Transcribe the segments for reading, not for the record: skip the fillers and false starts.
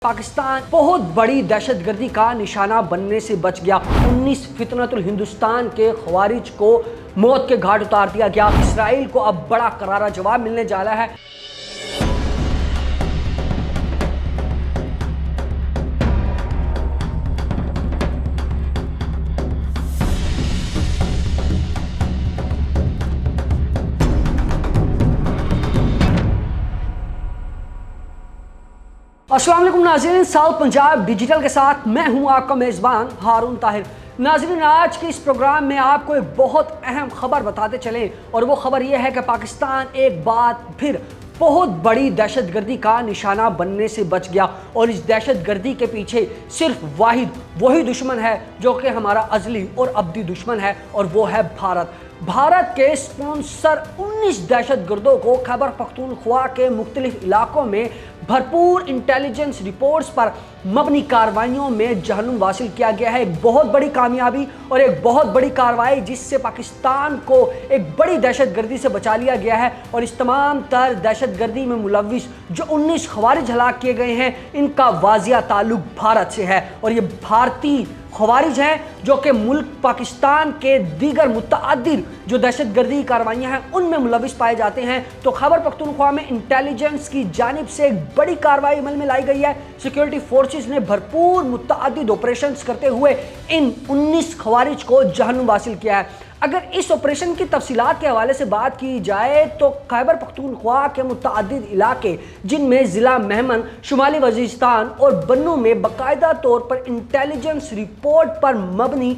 पाकिस्तान बहुत बड़ी दहशतगर्दी का निशाना बनने से बच गया। 19 फितनतुल हिंदुस्तान के खवारिज को मौत के घाट उतार दिया गया। इसराइल को अब बड़ा करारा जवाब मिलने जा रहा है। अस्सलाम वालेकुम नाज़रीन, साउथ पंजाब डिजिटल के साथ मैं हूं आपका मेज़बान हारून ताहिर। नाज़रीन, आज के इस प्रोग्राम में आपको एक बहुत अहम खबर बताते चलें और वो खबर ये है कि पाकिस्तान एक बार फिर बहुत बड़ी दहशतगर्दी का निशाना बनने से बच गया और इस दहशतगर्दी के पीछे सिर्फ वही दुश्मन है जो कि हमारा अज़ली और अब्दी दुश्मन है, और वो है भारत। भारत के स्पॉन्सर 19 दहशतगर्दों को खैबर पख्तूनख्वा के मुख्तलिफ इलाकों में भरपूर इंटेलिजेंस रिपोर्ट्स पर मबनी कार्रवाइयों में जहन्नुम वासिल किया गया है। एक बहुत बड़ी कामयाबी और एक बहुत बड़ी कार्रवाई जिससे पाकिस्तान को एक बड़ी दहशतगर्दी से बचा लिया गया है। और इस तमाम तर दहशतगर्दी में मुलव्विस जो 19 खवारिज हलाक किए गए हैं, इनका वाजिया ताल्लुक भारत से है और ये भारतीय खवारिज हैं जो कि मुल्क पाकिस्तान के दीगर मुतअद्दिद जो दहशतगर्दी कार्रवाइयाँ हैं उनमें मुलव्विस पाए जाते हैं। तो खैबर पख्तूनख्वा में इंटेलिजेंस की जानिब से एक बड़ी कार्रवाई अमल में लाई गई है। सिक्योरिटी फोर्सेस ने भरपूर मुतअद्दिद ऑपरेशंस करते हुए इन 19 खवारिज को जहन्नुम वासिल किया है। अगर इस ऑपरेशन की तफसीलात के हवाले से बात की जाए तो खैबर पख्तूनख्वा के मुतअद्दिद इलाके जिनमें ज़िला मेहमन, शुमाली वज़ीरिस्तान और बन्नू में बाकायदा तौर पर इंटेलिजेंस रिपोर्ट पर मबनी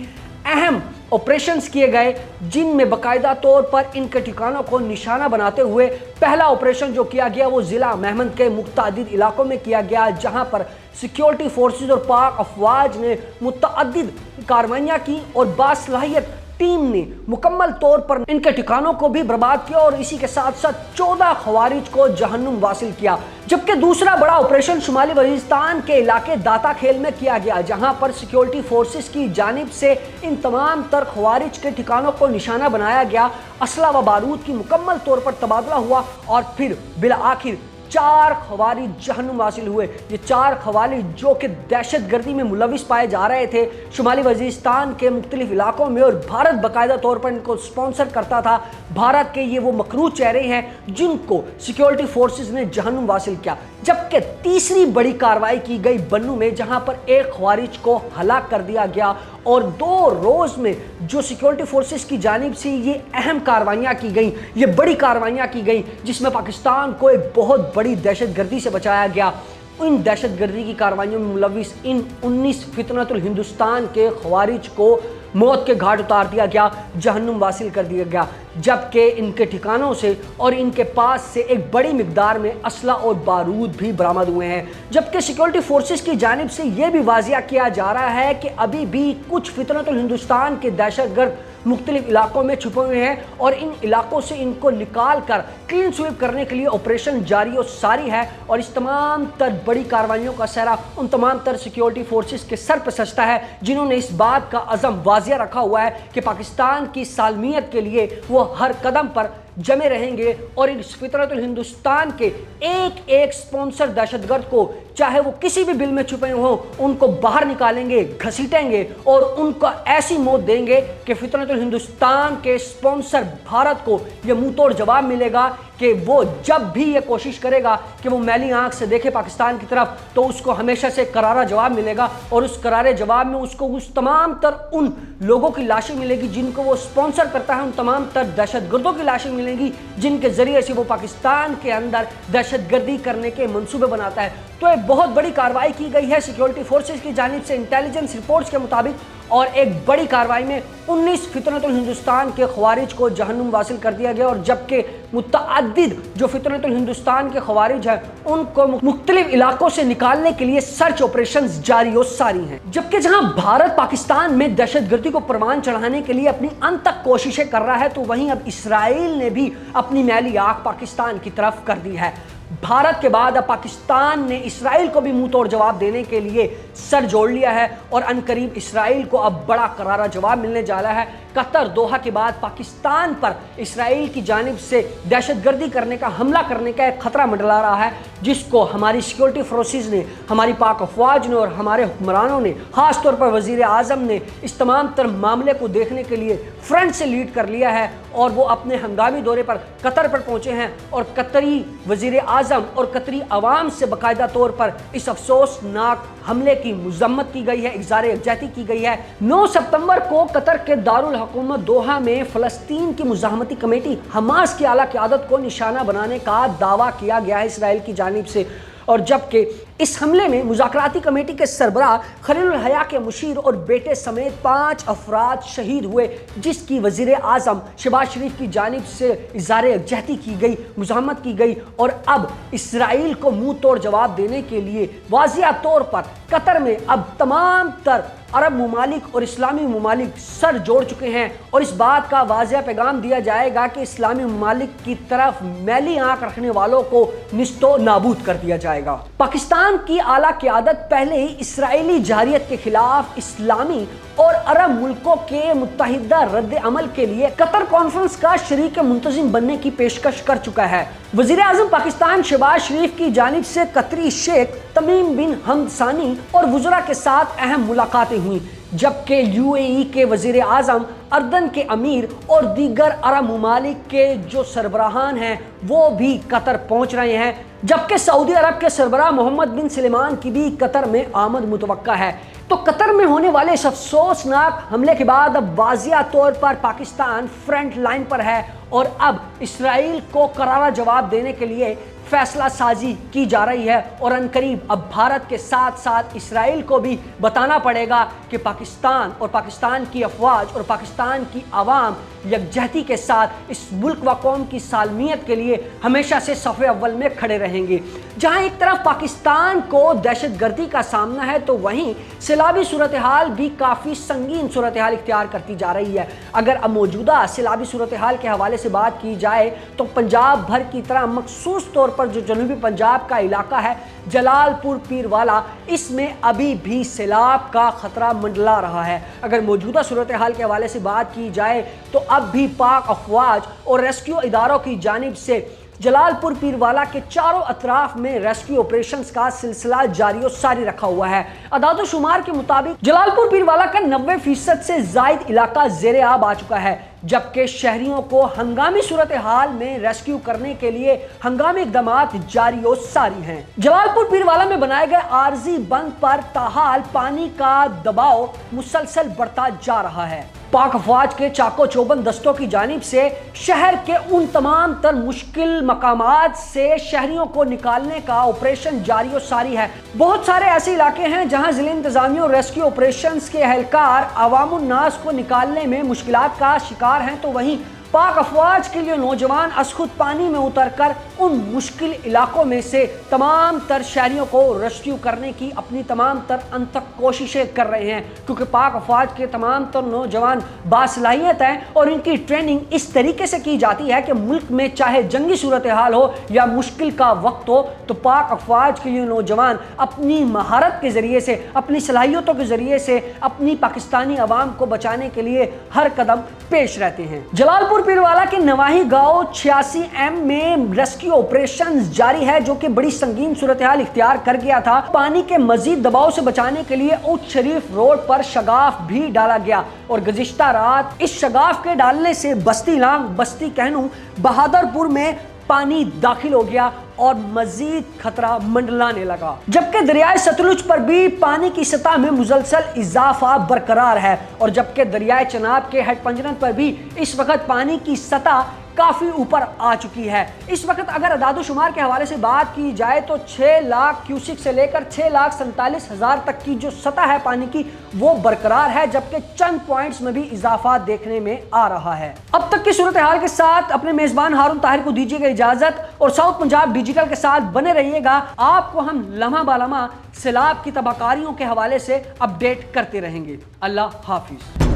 अहम ऑपरेशंस किए गए, जिनमें बाकायदा तौर पर इनके ठिकानों को निशाना बनाते हुए पहला ऑपरेशन जो किया गया वो ज़िला मेहमन के मुतअद्दिद इलाकों में किया गया, जहां पर सिक्योरिटी फोर्सेस और पाक अफवाज ने मुतअद्दिद कार्रवाइयाँ की और बासलाहियत टीम ने मुकम्मल तौर पर इनके ठिकानों को भी बर्बाद किया और इसी के साथ साथ 14 खवारिज को जहन्नुम वासिल किया। जबकि दूसरा बड़ा ऑपरेशन शुमाली वज़ीरिस्तान के इलाके दाता खेल में किया गया, जहां पर सिक्योरिटी फोर्सेस की जानिब से इन तमाम तर खवारिज के ठिकानों को निशाना बनाया गया। असला व बारूद की मुकम्मल तौर पर तबादला हुआ और फिर बिला आखिर 4 खवारिज जहन्नुम वासिल हुए। ये 4 खवारिज जो कि दहशतगर्दी में मुलव्विस पाए जा रहे थे शुमाली वज़ीरिस्तान के मुख्तलिफ इलाकों में, और भारत बाकायदा तौर पर इनको स्पॉन्सर करता था। भारत के ये वो मकरूज चेहरे हैं जिनको सिक्योरिटी फोर्सेस ने जहन्नुम वासिल किया। जबकि तीसरी बड़ी कार्रवाई की गई बन्नू में, जहां पर एक खवारिज को हलाक कर दिया गया और 2 रोज़ में जो सिक्योरिटी फोर्सेस की जानिब से ये अहम कार्रवाइयाँ की गई, ये बड़ी कार्रवाइयाँ की गई जिसमें पाकिस्तान को एक बहुत बड़ी दहशतगर्दी से बचाया गया। इन दहशतगर्दी की कार्रवाइयों में मुलव्विस इन 19 फितनतुल हिंदुस्तान के खवारिज को मौत के घाट उतार दिया गया, जहन्नुम वासिल कर दिया गया। जबकि इनके ठिकानों से और इनके पास से एक बड़ी मिकदार में असला और बारूद भी बरामद हुए हैं। जबकि सिक्योरिटी फोर्सेस की जानिब से यह भी वाजिया किया जा रहा है कि अभी भी कुछ फितनतुल हिंदुस्तान के दहशतगर्द मुख्तलिफ इलाकों में छुपे हुए हैं और इन इलाकों से इनको निकाल कर क्लीन स्वीप करने के लिए ऑपरेशन जारी और सारी है। और इस तमाम तर बड़ी कार्रवाइयों का सहरा उन तमाम तर सिक्योरिटी फोर्सेस के सर पर सजता है जिन्होंने इस बात का अज़म वाजिया रखा हुआ है कि पाकिस्तान की सालमियत के लिए वो हर कदम पर जमे रहेंगे और इस फितरतुल हिंदुस्तान के एक एक स्पॉन्सर दहशतगर्द को, चाहे वो किसी भी बिल में छुपे हों, उनको बाहर निकालेंगे, घसीटेंगे और उनको ऐसी मौत देंगे कि फितरतुल हिंदुस्तान के स्पॉन्सर भारत को ये मुंह तोड़ जवाब मिलेगा कि वो जब भी ये कोशिश करेगा कि वो मैली आंख से देखे पाकिस्तान की तरफ, तो उसको हमेशा से करारा जवाब मिलेगा और उस करारे जवाब में उसको उस तमाम तर उन लोगों की लाशें मिलेगी जिनको वो स्पॉन्सर करता है, उन तमाम तर दहशतगर्दों की लाशें मिलेंगी जिनके जरिए से वो पाकिस्तान के अंदर दहशतगर्दी करने के मंसूबे बनाता है। तो एक बहुत बड़ी कार्रवाई की गई है सिक्योरिटी फोर्सेस की जानिब से इंटेलिजेंस रिपोर्ट्स के मुताबिक, और एक बड़ी कार्रवाई में 19 फितनतुल हिंदुस्तान के खवारिज को जहन्नुम वासिल कर दिया गया। और जबकि मुतअद्दिद जो फितनतुल हिंदुस्तान के खवारिज हैं उनको मुख्तलिफ इलाकों से निकालने के लिए सर्च ऑपरेशंस जारी और सारी हैं। जबकि जहां भारत पाकिस्तान में दहशतगर्दी को परवान चढ़ाने के लिए अपनी अंत तक कोशिशें कर रहा है, तो वहीं अब इसराइल ने भी अपनी मैली आंख पाकिस्तान की तरफ कर दी है। भारत के बाद अब पाकिस्तान ने इसराइल को भी मुंह तोड़ जवाब देने के लिए सर जोड़ लिया है और अनकरीब इसराइल को अब बड़ा करारा जवाब मिलने जा रहा है। कतर दोहा के बाद पाकिस्तान पर इसराइल की जानिब से दहशतगर्दी करने का, हमला करने का एक खतरा मंडरा रहा है, जिसको हमारी सिक्योरिटी फोर्सेस ने, हमारी पाक अफवाज ने और हमारे हुक्मरानों ने, खास तौर पर वजीर आज़म ने इस तमाम तर मामले को देखने के लिए फ्रंट से लीड कर लिया है और वो अपने हंगामी दौरे पर कतर पर पहुंचे हैं और कतरी वजीर आज़म और कतरी अवाम से बाकायदा तौर पर इस अफसोसनाक हमले की मजम्मत की गई है, इज़हार यकजहती की गई है। 9 सितंबर को कतर के दारुल हुकूमत दोहा में फ़लस्तीन की मुज़ाहमती कमेटी हमास की आला क़यादत को निशाना बनाने का दावा किया गया है इसराइल की जानिब से, और जबकि इस हमले में मुज़ाकराती कमेटी के सरबराह खलीलुल हया के मुशीर और बेटे समेत 5 अफराद शहीद हुए, जिसकी वज़ीर आज़म शहबाज शरीफ की जानिब से इज़हार यकजहती की गई, मुज़ाहमत की गई। और अब इसराइल को मुंह तोड़ जवाब देने के लिए वाज़िया तौर पर कतर में अब तमाम तर अरब ममालिक और इस्लामी ममालिक सर जोड़ चुके हैं और इस बात का वाज़िया पैगाम दिया जाएगा कि इस्लामी ममालिक की तरफ मैली आंख रखने वालों को निस्तो नाबूद कर दिया जाएगा। पाकिस्तान की आला क़यादत पहले ही इसराइली जहरियत के खिलाफ इस्लामी और अरब मुल्कों के मुत्तहिदा रद्द अमल के लिए कतर कॉन्फ्रेंस का शरीक मुंतज़िम बनने की पेशकश कर चुका है। वज़ीर आज़म पाकिस्तान शहबाज शरीफ की जानिब से कतरी शेख तमीम बिन हमद सानी और वज़रा के साथ अहम मुलाकातें हुई, जबकि यूएई के वज़ीर आज़म, अर्दन के अमीर और दीगर अरब ममालिक के जो सरबराहान हैं वो भी कतर पहुँच रहे हैं, जबकि सऊदी अरब के सरबराह मोहम्मद बिन सलमान की भी कतर में आमद मुतवक्का है। तो कतर में होने वाले इस अफसोसनाक हमले के बाद अब वाज़िया तौर पर पाकिस्तान फ्रंट लाइन पर है और अब इसराइल को करारा जवाब देने के लिए फैसला साजी की जा रही है और अनकरीब अब भारत के साथ साथ इसराइल को भी बताना पड़ेगा कि पाकिस्तान और पाकिस्तान की अफवाज और पाकिस्तान की आवाम यकजहती के साथ इस मुल्क व कौम की सालमियत के लिए हमेशा से सफ़े अव्वल में खड़े रहेंगे। जहां एक तरफ पाकिस्तान को दहशतगर्दी का सामना है तो वहीं सैलाबी सूरत हाल भी काफ़ी संगीन सूरत हाल इख्तियार करती जा रही है। अगर अब मौजूदा सैलाबी सूरत हाल के हवाले से बात की जाए तो पंजाब भर की तरह मखसूस तौर पर जो जनूबी पंजाब का इलाका है जलालपुर पीरवाला, इसमें अभी भी सैलाब का खतरा मंडला रहा है। अगर मौजूदा सूरत हाल के हवाले से बात की जाए तो अब भी पाक अफवाज और रेस्क्यू इदारों की जानिब से जलालपुर पीरवाला के चारों अतराफ में रेस्क्यू ऑपरेशंस का सिलसिला जारी और सारी रखा हुआ है। अदाद शुमार के मुताबिक जलालपुर पीरवाला का 90% से जायद इलाका ज़ेरे आब आ चुका है, जबकि शहरियों को हंगामी सूरत हाल में रेस्क्यू करने के लिए हंगामी इक़दामात जारी और सारी हैं। जलालपुर पीरवाला में बनाए गए आरजी बंद पर ताहाल पानी का दबाव मुसलसल बढ़ता जा रहा है। पाक अफवाज के चाको चौबंद दस्तों की जानिब से शहर के उन तमाम तर मुश्किल मकामात से शहरियों को निकालने का ऑपरेशन जारी और सारी है। बहुत सारे ऐसे इलाके हैं जहां जिले इंतजामिया और रेस्क्यू ऑपरेशंस के एहलकार अवामुन नास को निकालने में मुश्किलात का शिकार हैं, तो वहीं पाक अफवाज के लिए नौजवान असखुद पानी में उतरकर उन मुश्किल इलाकों में से तमाम तर शहरियों को रेस्क्यू करने की अपनी तमाम तर अनथक कोशिशें कर रहे हैं, क्योंकि पाक अफवाज के तमाम तर नौजवान बासलाहियत हैं और इनकी ट्रेनिंग इस तरीके से की जाती है कि मुल्क में चाहे जंगी सूरत हाल हो या मुश्किल का वक्त हो तो पाक अफवाज के लिए नौजवान अपनी महारत के ज़रिए से, अपनी सलाहियतों के ज़रिए से अपनी पाकिस्तानी अवाम को बचाने के लिए हर कदम पेश रहते हैं। जलालपुर पीरवाला के नवाही गांव 86M में रेस्क्यू ऑपरेशन जारी है, जो कि बड़ी संगीन सूरत हाल इख्तियार कर गया था। पानी के मजीद दबाव से बचाने के लिए उच्च शरीफ रोड पर शगाफ भी डाला गया और गुज़िश्ता रात इस शगाफ के डालने से बस्ती लांग, बस्ती कहनू, बहादुरपुर में पानी दाखिल हो गया और मजीद खतरा मंडलाने लगा, जबकि दरियाए सतलुज पर भी पानी की सतह में मुसलसल इजाफा बरकरार है और जबकि दरियाए चनाब के हेड पंजरन पर भी इस वक्त पानी की सतह काफ़ी ऊपर आ चुकी है। इस वक्त अगर अदाद शुमार के हवाले से बात की जाए तो 6 लाख क्यूसिक से लेकर 6,47,000 तक की जो सतह है पानी की वो बरकरार है, जबकि चंद पॉइंट्स में भी इजाफा देखने में आ रहा है। अब तक की सूरत हाल के साथ अपने मेज़बान हारून ताहिर को दीजिएगा इजाज़त और साउथ पंजाब डिजिटल के साथ बने रहिएगा। आपको हम लम्हा बालम्हा सैलाब की तबाहकारियों के हवाले से अपडेट करते रहेंगे। अल्लाह हाफिज़।